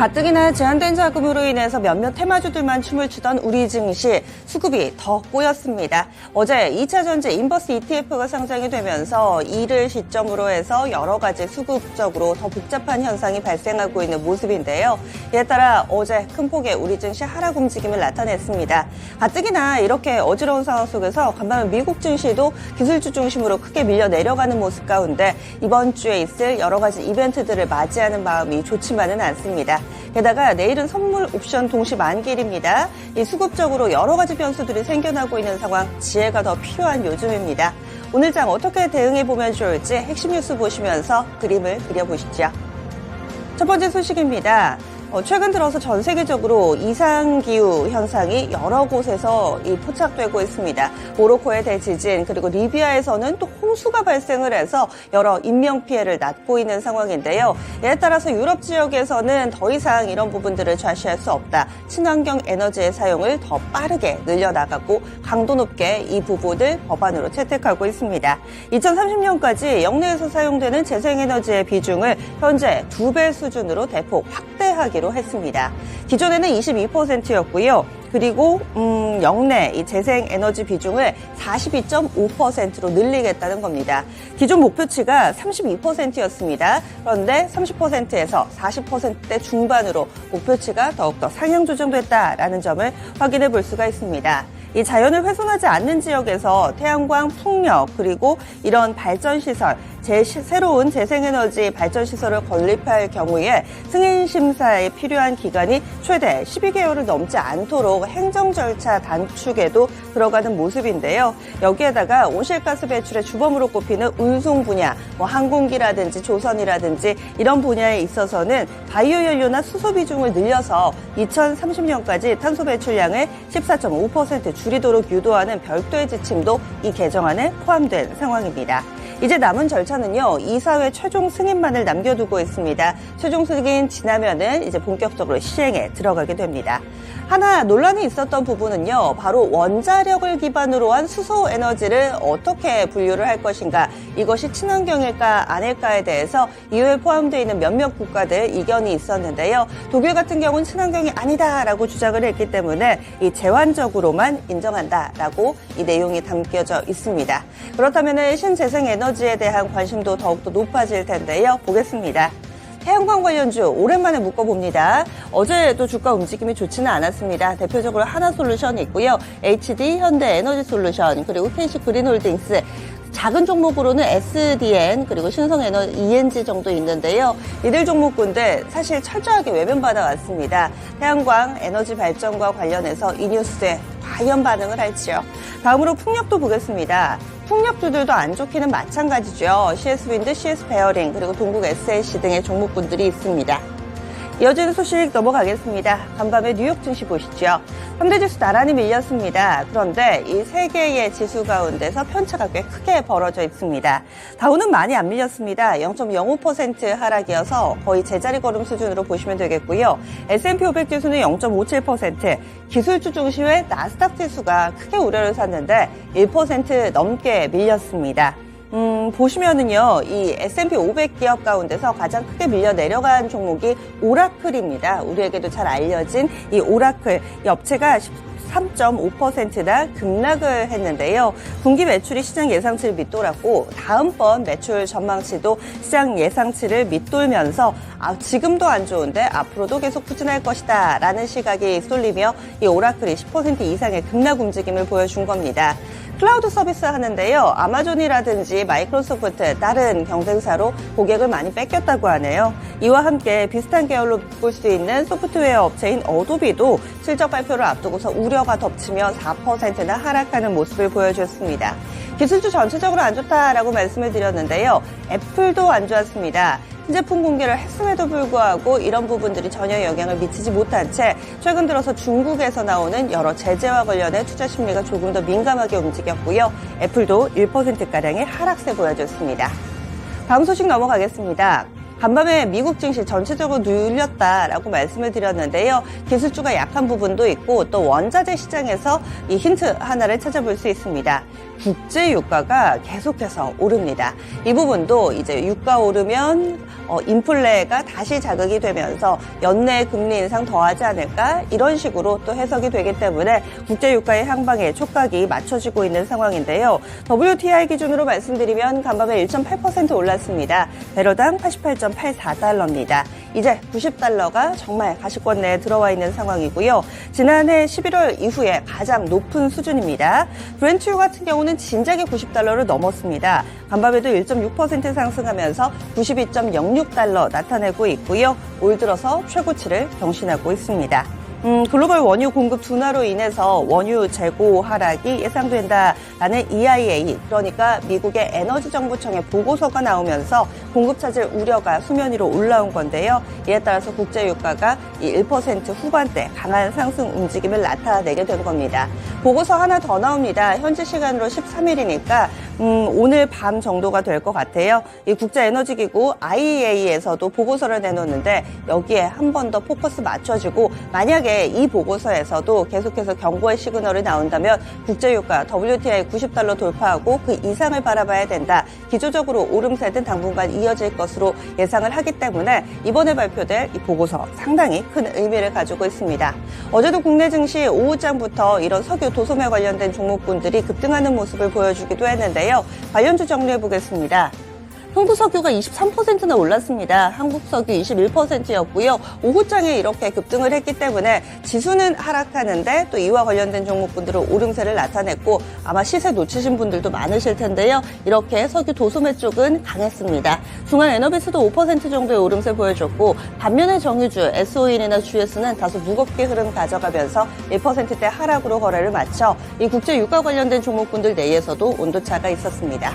가뜩이나 제한된 자금으로 인해서 몇몇 테마주들만 춤을 추던 우리 증시 수급이 더 꼬였습니다. 어제 2차 전지 인버스 ETF가 상장이 되면서 이를 시점으로 해서 여러 가지 수급적으로 더 복잡한 현상이 발생하고 있는 모습인데요. 이에 따라 어제 큰 폭의 우리 증시 하락 움직임을 나타냈습니다. 가뜩이나 이렇게 어지러운 상황 속에서 간밤에 미국 증시도 기술주 중심으로 크게 밀려 내려가는 모습 가운데 이번 주에 있을 여러 가지 이벤트들을 맞이하는 마음이 좋지만은 않습니다. 게다가 내일은 선물 옵션 동시 만기일입니다. 이 수급적으로 여러 가지 변수들이 생겨나고 있는 상황, 지혜가 더 필요한 요즘입니다. 오늘 장 어떻게 대응해보면 좋을지 핵심 뉴스 보시면서 그림을 그려보시죠. 첫 번째 소식입니다. 최근 들어서 전 세계적으로 이상기후 현상이 여러 곳에서 포착되고 있습니다. 모로코의 대지진 그리고 리비아에서는 또 홍수가 발생을 해서 여러 인명피해를 낳고 있는 상황인데요. 이에 따라서 유럽 지역에서는 더 이상 이런 부분들을 좌시할 수 없다. 친환경 에너지의 사용을 더 빠르게 늘려나가고 강도 높게 이 부분을 법안으로 채택하고 있습니다. 2030년까지 역내에서 사용되는 재생에너지의 비중을 현재 2배 수준으로 대폭 확대하기로 했습니다. 기존에는 22%였고요. 그리고 역내 이 재생에너지 비중을 42.5%로 늘리겠다는 겁니다. 기존 목표치가 32%였습니다. 그런데 30%에서 40%대 중반으로 목표치가 더욱더 상향 조정됐다라는 점을 확인해 볼 수가 있습니다. 이 자연을 훼손하지 않는 지역에서 태양광, 풍력, 그리고 이런 발전시설, 새로운 재생에너지 발전시설을 건립할 경우에 승인 심사에 필요한 기간이 최대 12개월을 넘지 않도록 행정 절차 단축에도 들어가는 모습인데요. 여기에다가 온실가스 배출의 주범으로 꼽히는 운송 분야, 항공기라든지 조선이라든지 이런 분야에 있어서는 바이오 연료나 수소 비중을 늘려서 2030년까지 탄소 배출량을 14.5% 줄이도록 유도하는 별도의 지침도 이 개정안에 포함된 상황입니다. 이제 남은 절차는요, 이사회 최종 승인만을 남겨두고 있습니다. 최종 승인 지나면은 이제 본격적으로 시행에 들어가게 됩니다. 하나 논란이 있었던 부분은요, 바로 원자력을 기반으로 한 수소 에너지를 어떻게 분류를 할 것인가, 이것이 친환경일까 아닐까에 대해서 이후에 포함되어 있는 몇몇 국가들 이견이 있었는데요. 독일 같은 경우는 친환경이 아니다라고 주장을 했기 때문에 이 제한적으로만 인정한다라고 이 내용이 담겨져 있습니다. 그렇다면 신재생 에너지에 대한 관심도 더욱더 높아질 텐데요. 보겠습니다. 태양광 관련주 오랜만에 묶어봅니다. 어제도 주가 움직임이 좋지는 않았습니다. 대표적으로 하나솔루션이 있고요. HD, 현대에너지솔루션, 그리고 KC 그린홀딩스, 작은 종목으로는 SDN 그리고 신성에너지 ENG 정도 있는데요. 이들 종목군들 사실 철저하게 외면받아왔습니다. 태양광 에너지 발전과 관련해서 이 뉴스에 과연 반응을 할지요. 다음으로 풍력도 보겠습니다. 풍력주들도 안 좋기는 마찬가지죠. CS윈드, CS베어링, 그리고 동국 SLC 등의 종목군들이 있습니다. 이어지는 소식 넘어가겠습니다. 간밤에 뉴욕 증시 보시죠. 3대 지수 나란히 밀렸습니다. 그런데 이 세 개의 지수 가운데서 편차가 꽤 크게 벌어져 있습니다. 다우는 많이 안 밀렸습니다. 0.05% 하락이어서 거의 제자리 걸음 수준으로 보시면 되겠고요. S&P 500 지수는 0.57%, 기술주 중심의 나스닥 지수가 크게 우려를 샀는데 1% 넘게 밀렸습니다. 보시면은요, 이 S&P 500 기업 가운데서 가장 크게 밀려 내려간 종목이 오라클입니다. 우리에게도 잘 알려진 이 오라클, 이 업체가 3.5%나 급락을 했는데요. 분기 매출이 시장 예상치를 밑돌았고 다음번 매출 전망치도 시장 예상치를 밑돌면서 지금도 안 좋은데 앞으로도 계속 부진할 것이다 라는 시각이 쏠리며 이 오라클이 10% 이상의 급락 움직임을 보여준 겁니다. 클라우드 서비스 하는데요. 아마존이라든지 마이크로소프트, 다른 경쟁사로 고객을 많이 뺏겼다고 하네요. 이와 함께 비슷한 계열로 볼 수 있는 소프트웨어 업체인 어도비도 실적 발표를 앞두고서 우려가 덮치며 4%나 하락하는 모습을 보여줬습니다. 기술주 전체적으로 안 좋다라고 말씀을 드렸는데요. 애플도 안 좋았습니다. 신제품 공개를 했음에도 불구하고 이런 부분들이 전혀 영향을 미치지 못한 채 최근 들어서 중국에서 나오는 여러 제재와 관련해 투자 심리가 조금 더 민감하게 움직였고요. 애플도 1%가량의 하락세 보여줬습니다. 다음 소식 넘어가겠습니다. 간밤에 미국 증시 전체적으로 눌렸다라고 말씀을 드렸는데요. 기술주가 약한 부분도 있고 또 원자재 시장에서 이 힌트 하나를 찾아볼 수 있습니다. 국제 유가가 계속해서 오릅니다. 이 부분도 이제 유가 오르면 인플레가 다시 자극이 되면서 연내 금리 인상 더하지 않을까 이런 식으로 또 해석이 되기 때문에 국제 유가의 향방에 촉각이 맞춰지고 있는 상황인데요. WTI 기준으로 말씀드리면 간밤에 1.8% 올랐습니다. 배럴당 88.84달러입니다. 이제 90달러가 정말 가시권 내에 들어와 있는 상황이고요. 지난해 11월 이후에 가장 높은 수준입니다. 브렌트유 같은 경우는 진작에 90달러를 넘었습니다. 간밤에도 1.6% 상승하면서 92.06달러 나타내고 있고요. 올 들어서 최고치를 경신하고 있습니다. 글로벌 원유 공급 둔화로 인해서 원유 재고 하락이 예상된다라는 EIA, 그러니까 미국의 에너지 정보청의 보고서가 나오면서 공급 차질 우려가 수면 위로 올라온 건데요. 이에 따라서 국제 유가가 1% 후반대 강한 상승 움직임을 나타내게 된 겁니다. 보고서 하나 더 나옵니다. 현지 시간으로 13일이니까 오늘 밤 정도가 될 것 같아요. 이 국제에너지기구 IEA에서도 보고서를 내놓는데 여기에 한 번 더 포커스 맞춰지고 만약에 이 보고서에서도 계속해서 경고의 시그널이 나온다면 국제유가 WTI 90달러 돌파하고 그 이상을 바라봐야 된다. 기조적으로 오름세는 당분간 이어질 것으로 예상을 하기 때문에 이번에 발표될 이 보고서 상당히 큰 의미를 가지고 있습니다. 어제도 국내 증시 오후장부터 이런 석유 도소매 관련된 종목군들이 급등하는 모습을 보여주기도 했는데요. 관련주 정리해 보겠습니다. 흥부석유가 23%나 올랐습니다. 한국석유 21%였고요. 오후장에 이렇게 급등을 했기 때문에 지수는 하락하는데 또 이와 관련된 종목군들은 오름세를 나타냈고 아마 시세 놓치신 분들도 많으실 텐데요. 이렇게 석유 도소매 쪽은 강했습니다. 중앙에너비스도 5% 정도의 오름세 보여줬고 반면에 정유주, SO인이나 GS는 다소 무겁게 흐름 가져가면서 1%대 하락으로 거래를 마쳐 이 국제 유가 관련된 종목군들 내에서도 온도차가 있었습니다.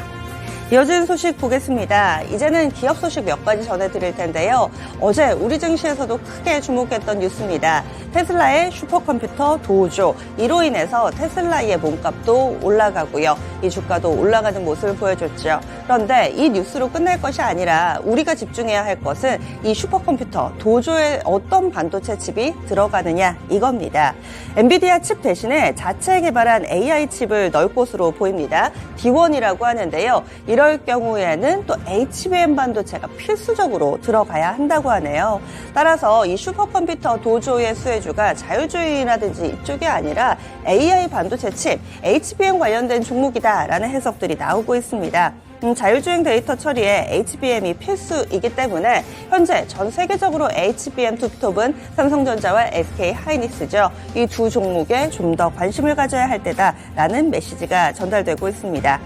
이어진 소식 보겠습니다. 이제는 기업 소식 몇 가지 전해드릴 텐데요. 어제 우리 증시에서도 크게 주목했던 뉴스입니다. 테슬라의 슈퍼컴퓨터 도조, 이로 인해서 테슬라의 몸값도 올라가고요. 이 주가도 올라가는 모습을 보여줬죠. 그런데 이 뉴스로 끝날 것이 아니라 우리가 집중해야 할 것은 이 슈퍼컴퓨터 도조에 어떤 반도체 칩이 들어가느냐 이겁니다. 엔비디아 칩 대신에 자체 개발한 AI 칩을 넣을 것으로 보입니다. D1이라고 하는데요. 이럴 경우에는 또 HBM 반도체가 필수적으로 들어가야 한다고 하네요. 따라서 이 슈퍼컴퓨터 도조의 수혜주가 자율주행이라든지 이쪽이 아니라 AI 반도체 칩, HBM 관련된 종목이다라는 해석들이 나오고 있습니다. 자율주행 데이터 처리에 HBM이 필수이기 때문에 현재 전 세계적으로 HBM 투톱은 삼성전자와 SK 하이닉스죠. 이 두 종목에 좀 더 관심을 가져야 할 때다라는 메시지가 전달되고 있습니다.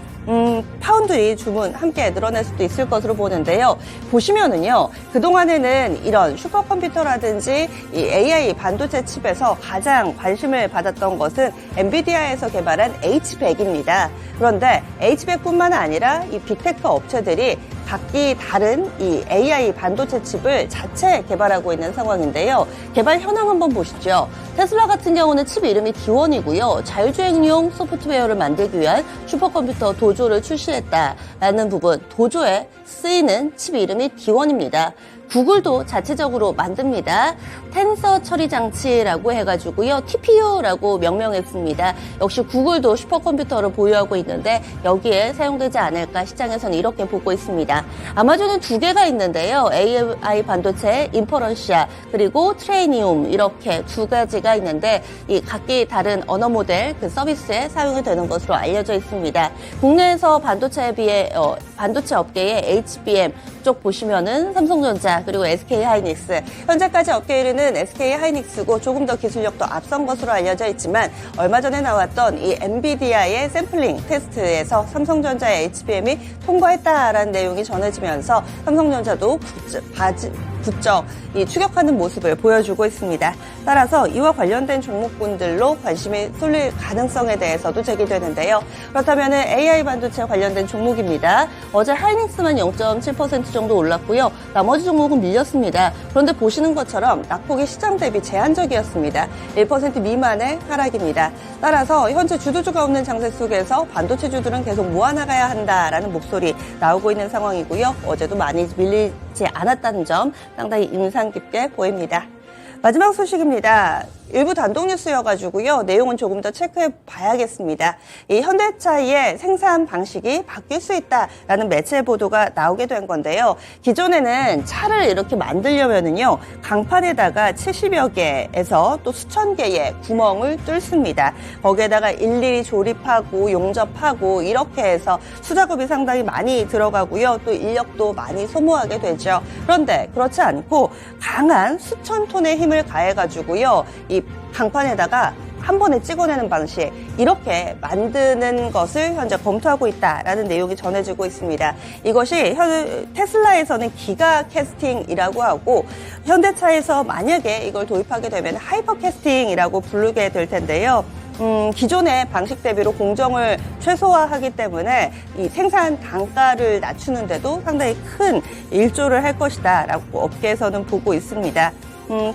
파운드리 주문 함께 늘어날 수도 있을 것으로 보는데요. 보시면은요, 그동안에는 이런 슈퍼컴퓨터라든지 이 AI 반도체 칩에서 가장 관심을 받았던 것은 엔비디아에서 개발한 H100입니다. 그런데 H100뿐만 아니라 이 빅테크 업체들이 각기 다른 이 AI 반도체 칩을 자체 개발하고 있는 상황인데요. 개발 현황 한번 보시죠. 테슬라 같은 경우는 칩 이름이 D1이고요. 자율주행용 소프트웨어를 만들기 위한 슈퍼컴퓨터 도조를 출시했다라는 부분, 도조에 쓰이는 칩 이름이 D1입니다. 구글도 자체적으로 만듭니다. 텐서 처리 장치라고 해가지고요. TPU라고 명명했습니다. 역시 구글도 슈퍼컴퓨터를 보유하고 있는데 여기에 사용되지 않을까 시장에서는 이렇게 보고 있습니다. 아마존은 두 개가 있는데요. AI 반도체, 인퍼런시아, 그리고 트레이니움 이렇게 두 가지가 있는데 이 각기 다른 언어 모델 그 서비스에 사용이 되는 것으로 알려져 있습니다. 국내에서 반도체에 비해 반도체 업계의 HBM 쪽 보시면은 삼성전자 그리고 SK 하이닉스, 현재까지 업계 1위는 SK 하이닉스고 조금 더 기술력도 앞선 것으로 알려져 있지만 얼마 전에 나왔던 이 엔비디아의 샘플링 테스트에서 삼성전자의 HBM이 통과했다라는 내용이 전해지면서 삼성전자도 부쩍 이 추격하는 모습을 보여주고 있습니다. 따라서 이와 관련된 종목군들로 관심이 쏠릴 가능성에 대해서도 제기되는데요. 그렇다면 AI 반도체 관련된 종목입니다. 어제 하이닉스만 0.7% 정도 올랐고요. 나머지 종목은 밀렸습니다. 그런데 보시는 것처럼 낙폭이 시장 대비 제한적이었습니다. 1% 미만의 하락입니다. 따라서 현재 주도주가 없는 장세 속에서 반도체주들은 계속 모아나가야 한다라는 목소리 나오고 있는 상황이고요. 어제도 많이 밀리지 않았다는 점 상당히 인상 깊게 보입니다. 마지막 소식입니다. 일부 단독 뉴스여가지고요. 내용은 조금 더 체크해 봐야겠습니다. 이 현대차의 생산 방식이 바뀔 수 있다라는 매체 보도가 나오게 된 건데요. 기존에는 차를 이렇게 만들려면은요, 강판에다가 70여 개에서 또 수천 개의 구멍을 뚫습니다. 거기에다가 일일이 조립하고 용접하고 이렇게 해서 수작업이 상당히 많이 들어가고요. 또 인력도 많이 소모하게 되죠. 그런데 그렇지 않고 강한 수천 톤의 힘을 가해가지고요. 이 강판에다가 한 번에 찍어내는 방식, 이렇게 만드는 것을 현재 검토하고 있다라는 내용이 전해지고 있습니다. 이것이 테슬라에서는 기가 캐스팅이라고 하고, 현대차에서 만약에 이걸 도입하게 되면 하이퍼 캐스팅이라고 부르게 될 텐데요. 기존의 방식 대비로 공정을 최소화하기 때문에 이 생산 단가를 낮추는데도 상당히 큰 일조를 할 것이다 라고 업계에서는 보고 있습니다.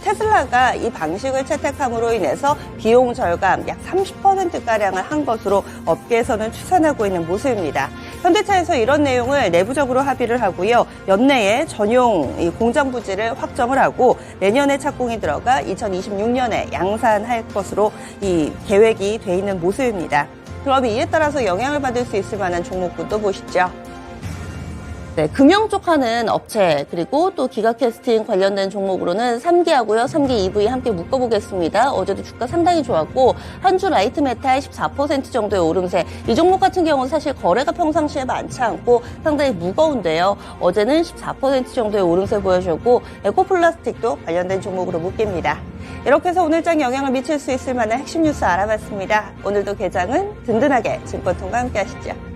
테슬라가 이 방식을 채택함으로 인해서 비용 절감 약 30%가량을 한 것으로 업계에서는 추산하고 있는 모습입니다. 현대차에서 이런 내용을 내부적으로 합의를 하고요. 연내에 전용 공장 부지를 확정을 하고 내년에 착공이 들어가 2026년에 양산할 것으로 이 계획이 돼 있는 모습입니다. 그럼 이에 따라서 영향을 받을 수 있을 만한 종목군도 보시죠. 네, 금형 쪽 하는 업체, 그리고 또 기가캐스팅 관련된 종목으로는 3기하고요. 3기 EV 함께 묶어보겠습니다. 어제도 주가 상당히 좋았고, 한주 라이트 메탈 14% 정도의 오름세. 이 종목 같은 경우는 사실 거래가 평상시에 많지 않고 상당히 무거운데요. 어제는 14% 정도의 오름세 보여줬고, 에코플라스틱도 관련된 종목으로 묶입니다. 이렇게 해서 오늘장 영향을 미칠 수 있을 만한 핵심 뉴스 알아봤습니다. 오늘도 개장은 든든하게 증권통과 함께 하시죠.